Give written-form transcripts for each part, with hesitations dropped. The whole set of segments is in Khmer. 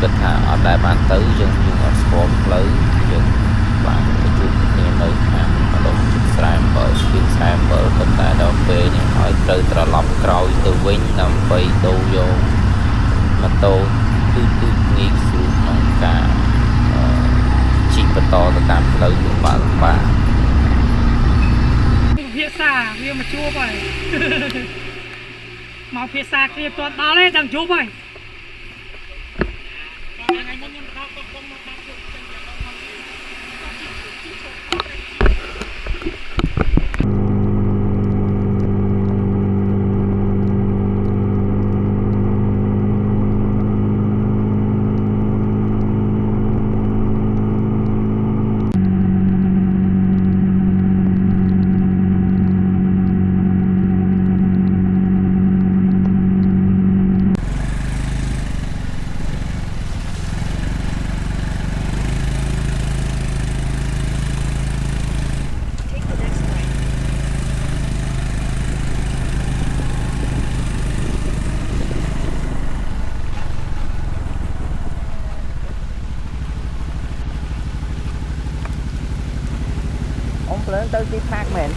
គិតថាអត់ដែលបានទៅយើងអត់ស្គាល់ផ្លូវយើងបានទៅជួបគ្នានៅខាងម្ដុំជិតស្រែអំបិលស្ពានស្រែអំបិលប៉ុន្តែដល់ពេលនេះហើយត្រូវត្រឡប់ក្រោយទៅវិញដើម្បីដូរយកម៉ូតូទូងាយស្រួលក្នុងការជិះបន្តទៅតាមផ្លូវលំបាកភាសាវាមកជួបហើយមកភាសាគ្នាទាន់ដល់ទេដល់ជួបហើយភ្លើងទៅទីផាកមែន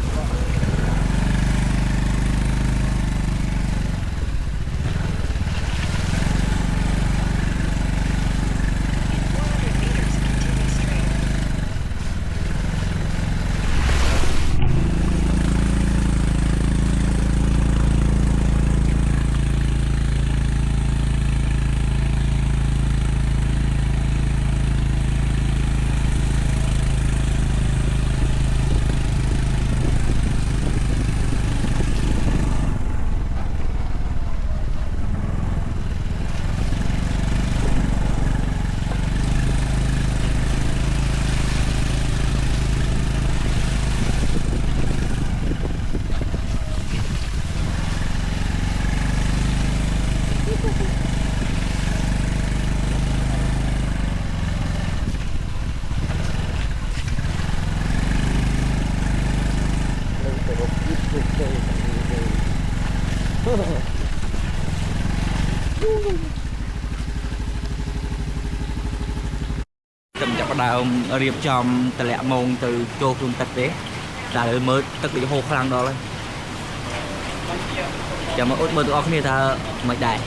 Cầm chặt đầu riệp chòm tà lẹ môn từ chô phương tạch đấy. Đã lời mới tất bị hô khăn đó lên. Chà mà ốt mơ tụi ốc này ta mạch đại.